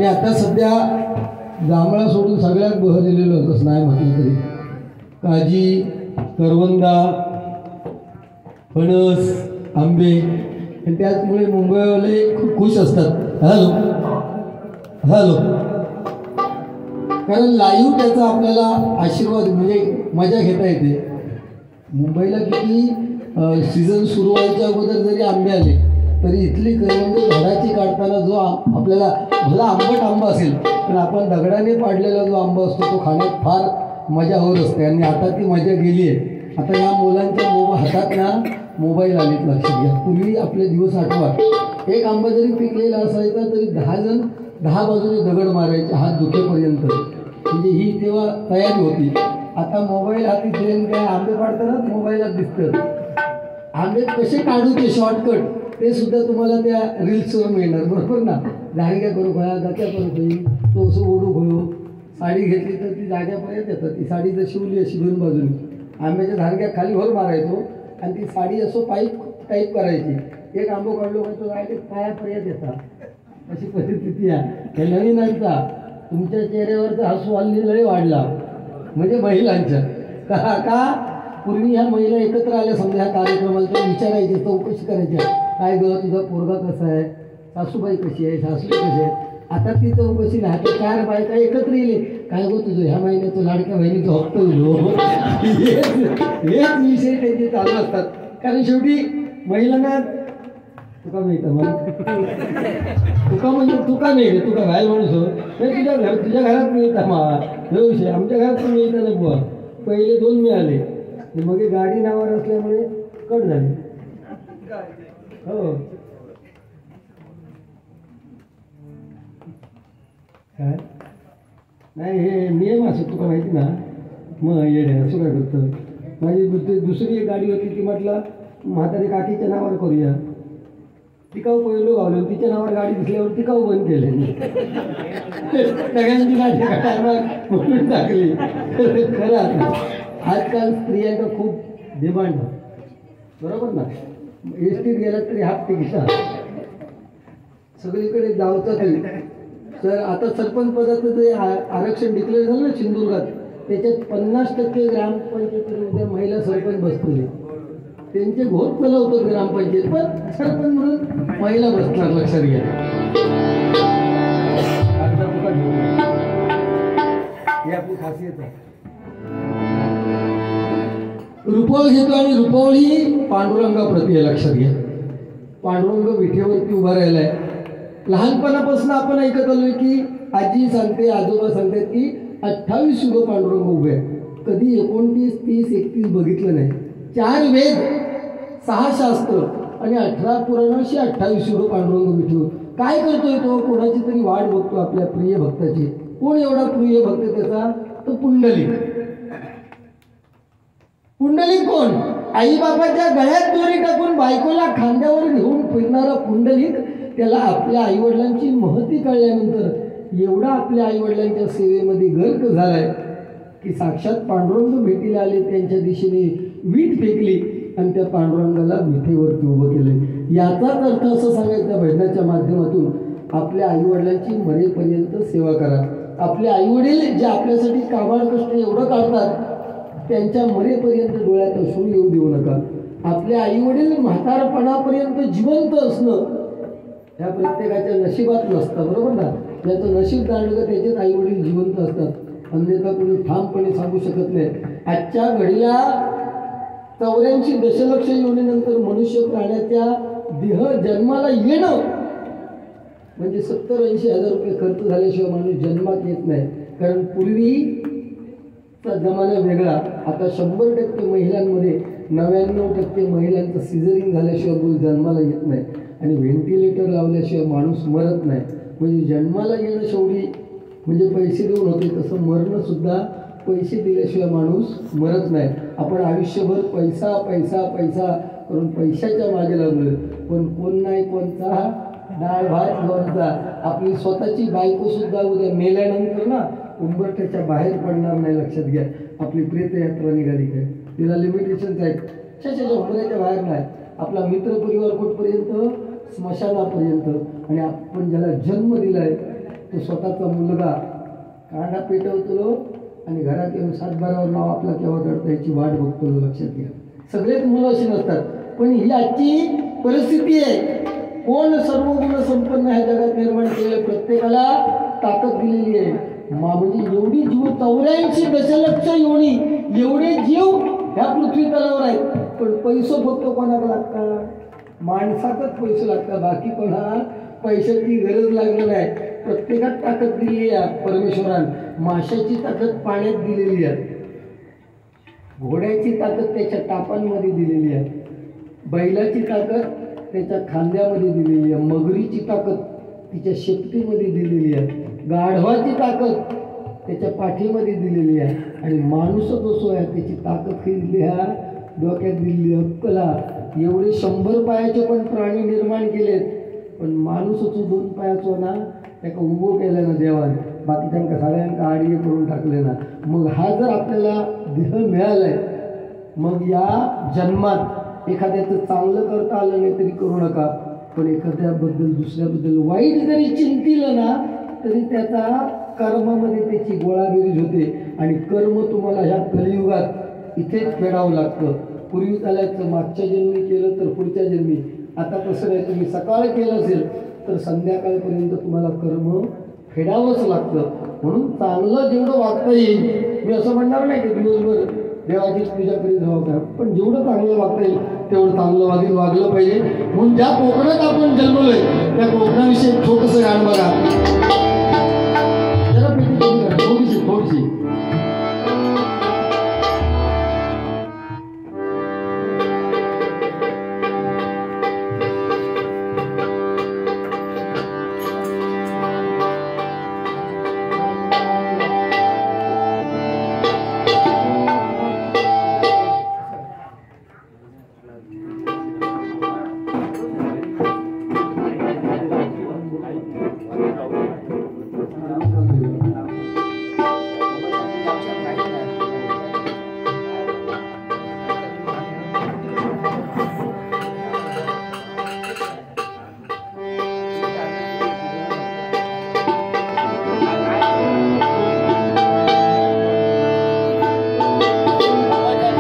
आणि आता सध्या जांभळा सोडून सगळ्यात बहरलेलं होतंच नाही म्हटलं तरी काजी, करवंदा, फणस, आंबे आणि त्याचमुळे मुंबईवाले खूप खुश असतात. हॅलो हॅलो, कारण लाईव्ह त्याचा आपल्याला आशीर्वाद म्हणजे मजा घेता येते. मुंबईला किती सीझन सुरू व्हायच्या अगोदर जरी आंबे आले तरी इथली करवंद झाडाची काढताना जो आपल्याला भला आंबट आंबा असेल पण आपण दगडाने पाडलेला जो आंबा असतो तो खाण्यात फार मजा होत असते. आणि आता ती मजा गेली आहे. आता या मुलांच्या हातात ना मोबाईल आलेत. लक्षात घ्या, पूर्वी आपले दिवस आठवा, एक आंबा जरी पिकलेला असायचा तरी 10 जण 10 बाजूने दगड मारायचे हात दुखेपर्यंत, म्हणजे ही तेव्हा तयारी होती. आता मोबाईल हाती घेऊन काय आंबे पाडतानाच मोबाईलात दिसतं. आंबे कसे काढूचे शॉर्टकट ते सुद्धा तुम्हाला त्या रील्सवर मिळणार, बरोबर ना. झाडग्या करू खया, गात्या करू खई, तो असं ओढू खयो. साडी घेतली तर ती जाग्यापर्यंत येतात. ती साडी जर शिवली अशी दोन बाजूनी आंब्याच्या धारग्या खाली वर मारायचो आणि ती साडी असं टाईप करायची. एक आंबो काढलो का तो डायरेक्ट पायापर्यंत येतात. अशी परिस्थिती आहे. हे नवीनांचा तुमच्या चेहऱ्यावरचा हसू हल्ली लय वाढला, म्हणजे महिलांच्या. का पूर्वी ह्या महिला एकत्र आल्या समजा ह्या कार्यक्रमाला तर विचारायचे, चौकशी करायच्या, काय ग तुझा पोरगा कसा आहे, सासूबाई कशी आहे, सासूबाई कशी आहेत. आता ती चौकशी नाही, तर 4 बायका एकत्र येईल, काय गो तुझं ह्या महिन्याचं लाडक्या बहिणीचं हप्ता येईल. हेच विषय त्यांचे चालू असतात. कारण शेवटी महिलांना तुका मिळतं मग तुका म्हणजे तुका नाही रे, तुका घायल माणूस हो तुझ्या घरात मिळता मा विषय. आमच्या घरात पण मिळतं ना बुवा. पहिले 2 मिळाले मग गाडी नावावर असल्यामुळे कट झाली. हो काय नाही, हे नियम असं तुका माहिती ना. मग येडे असं काय करतं. माझी दुसरी एक गाडी होती ती म्हटलं म्हातारी काकीच्या नावावर करूया. टिकाऊ पहिलो गावलं, तिच्या नावावर गाडी दिसल्यावर टिकाऊ बंद केले. सगळ्यांची गाडी म्हणून टाकली. खरं आजकाल स्त्रियांचा खूप डिमांड, बरोबर ना. एसटीत गेला तरी हाफ तिकीट, सगळीकडे जावचं तरी. तर आता सरपंच पदाचं जे आरक्षण डिक्लेअर झालं ना सिंधुदुर्गात, त्याच्यात 50% ग्रामपंचायतीमध्ये महिला सरपंच बसतील. त्यांचे घोट चालवतो ग्रामपंचायत, पण सरपंच म्हणून महिला बसणार. लक्षात घ्या. ही आपली खासियत आहे. रुपवळ घेतो आणि रुपवळ ही पांडुरंगाप्रती आहे. लक्षात घ्या. पांडुरंग विठेवरती उभा राहिलाय. लहानपणापासून आपण ऐकत आलोय की आजी सांगते, आजोबा सांगतात की 28 युग पांडुरंग उभे आहे. कधी 29, 30, 31 बघितलं नाही. 4 वेद, 6 शास्त्र आणि 18 पुराण अशी 28 युग पांडुरंग विठू. काय करतोय तो? कोणाची तरी वाट बघतो आपल्या प्रिय भक्ताची. कोण एवढा प्रिय भक्त त्याचा? तो पुंडलिक. पुंडलिक कोण? आई बाबाच्या गळ्यात दोरी टाकून बायकोला खांद्यावर घेऊन फिरणारा पुंडलिक. त्याला आपल्या आईवडिलांची महती कळल्यानंतर एवढा आपल्या आईवडिलांच्या सेवेमध्ये गर्क झालाय की साक्षात पांडुरंग भेटीला आले. त्यांच्या दिशेने वीट फेकली आणि त्या पांडुरंगाला विठेवरती उभं केलं. याचाच अर्थ असं सांगायचा भजनाच्या माध्यमातून, आपल्या आईवडिलांची मरेपर्यंत सेवा करा. आपले आईवडील जे आपल्यासाठी काबाड कष्ट एवढं काढतात त्यांच्या मरेपर्यंत डोळ्यात अश्रू येऊ देऊ नका. आपले आईवडील म्हातारपणापर्यंत जिवंत असणं ह्या प्रत्येकाच्या नशिबात नसतं, बरोबर ना. ज्याचं नशीब जाणलं का त्याचेच आईवडील जिवंत असतात, अन्यथा कोणी ठामपणे सांगू शकत नाही. आजच्या घडीला 84 दशलक्ष योनीनंतर मनुष्य प्राण्याच्या देह जन्माला येणं म्हणजे 70-80 हजार रुपये खर्च झाल्याशिवाय माणूस जन्मात येत नाही. कारण पूर्वीचा जमाना वेगळा. आता 100% महिलांमध्ये 99% महिलांचं सिझरिंग झाल्याशिवाय मूल जन्माला येत नाही आणि व्हेंटिलेटर लावल्याशिवाय माणूस मरत नाही. म्हणजे जन्माला येणं शेवटी म्हणजे पैसे देऊन होते, तसं मरणं सुद्धा पैसे दिल्याशिवाय माणूस मरत नाही. आपण आयुष्यभर पैसा पैसा पैसा करून पैशाच्या मागे लागलो, पण कोण नाही कोणता डाळ भात लोणचा. आपली स्वतःची बायको सुद्धा उद्या मेल्यानंतर ना उंबरठ्याच्या बाहेर पडणार नाही. लक्षात घ्या. आपली प्रेतयात्रा निघाली काय, तिला लिमिटेशन्स आहेत. उंबऱ्याच्या बाहेर नाही. आपला मित्रपरिवार कुठपर्यंत? स्मशानापर्यंत. आणि आपण ज्याला जन्म दिलाय तो स्वतःचा मुलगा कांदा पेटवतो आणि घरात येऊन 7-12 नाव आपला केव्हा दडतं याची वाट बघतो. लक्षात घ्या, सगळेच मुलं अशी नसतात, पण ही आजची परिस्थिती आहे. कोण सर्व गुण संपन्न ह्या जगात निर्माण केले, प्रत्येकाला ताकद दिलेली आहे. म्हणजे एवढी जीव 84 दशलक्ष योनी एवढे जीव ह्या पृथ्वी तलावर आहेत, पण पैसो फक्त कोणाला लागतात? माणसातच पैसे लागतात, बाकी कोणाला पैशाची गरज लागली नाही. प्रत्येकात ताकद दिलेली आहे परमेश्वरान. माशाची ताकद पाण्यात दिलेली आहे, घोड्याची ताकद त्याच्या टापांमध्ये दिलेली आहे, बैलाची ताकद त्याच्या खांद्यामध्ये दिलेली आहे, मगरीची ताकद तिच्या शेपटीमध्ये दिलेली आहे, गाढवाची ताकद त्याच्या पाठीमध्ये दिलेली आहे, आणि माणूसच असो आहे त्याची ताकद दिली आहे डोक्यात दिलेली अक्कला. एवढे 100 पायाचे पण प्राणी निर्माण केलेत, पण माणूसच 2 पायाचो ना त्याला उभं केलं ना देवाने, बाकी त्यांना सगळ्यांना आडीये करून टाकले ना. मग हा जर आपल्याला देह मिळालाय, मग या जन्मात एखाद्याचं चांगलं करता आलं नाही तरी करू नका, पण एखाद्याबद्दल दुसऱ्याबद्दल वाईट जरी चिंतिलं ना तरी त्याचा कर्मामध्ये त्याची गोळाबेरीज होते, आणि कर्म तुम्हाला ह्या कलियुगात इथेच फेडावं लागतं. पूर्वी चालायचं मागच्या जन्मी केलं तर पुढच्या जन्मी, आता तसं नाही. तुम्ही सकाळी केलं असेल तर संध्याकाळपर्यंत तुम्हाला कर्म फेडावंच लागतं. म्हणून चांगलं जेवढं वागता येईल, मी असं म्हणणार नाही की दिवसभर देवाची पूजा करीत राहावं का, पण जेवढं चांगलं वागता येईल तेवढं चांगलं वागलं पाहिजे. म्हणून ज्या कोकणात आपण जन्मलोय त्या कोकणाविषयी छोटंसं गाणं बघा, जरा पेटी कमी करा, थोडीशी.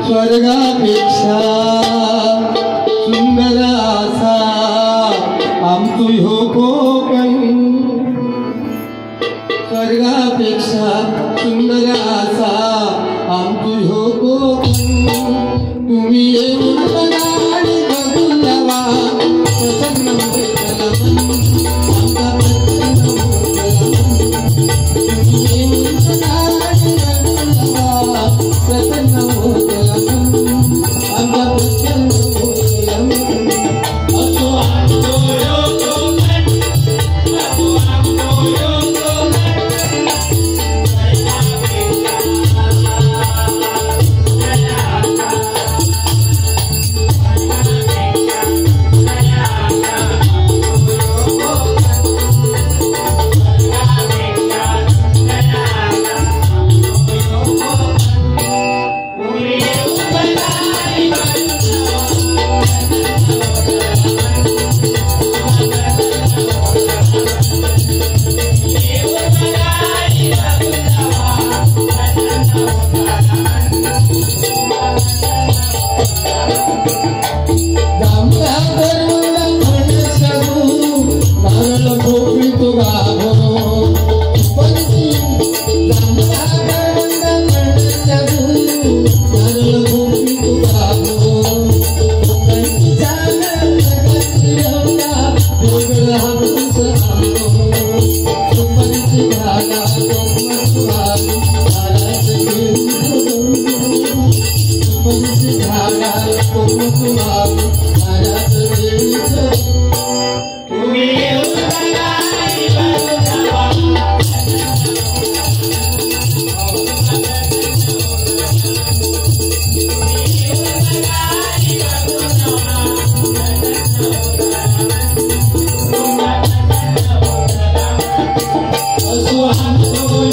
स्वर्गापेक्षा सुंदर असा आमचो ह्यो कोकण, स्वर्गापेक्षा सुंदर असा आमचो ह्यो कोकण. तुम्ही येऊन गाडी बघून जावा, प्रसन्न होते आमचा प्रसन्न होते. तुम्ही येऊन गाडी बघून जावा, प्रसन्न होते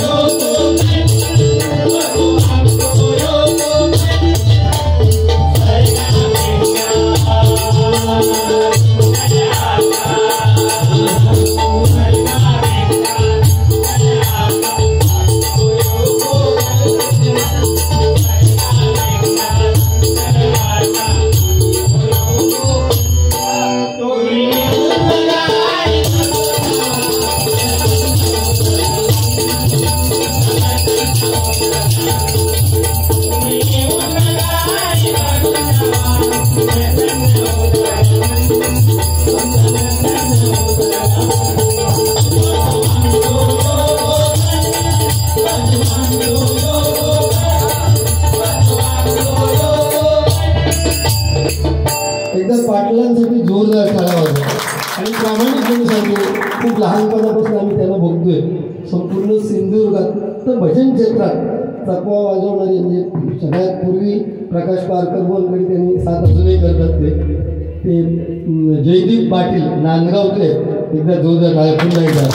पाटलांसाठी जोरदार टाळ्या वाजवा. आणि प्रामाणिकपणे सांगतो, खूप लहानपणापासून आम्ही त्यांना बघतोय संपूर्ण सिंधुदुर्गात तर भजन क्षेत्रात चकवा वाजवणारे म्हणजे सगळ्यात पूर्वी प्रकाश पारकरवांकडे त्यांनी साथ अजूनही करतात. ते जयदीप पाटील नांदगावचे एकदा जोरदार टाळ्या पुन्हा एकदा.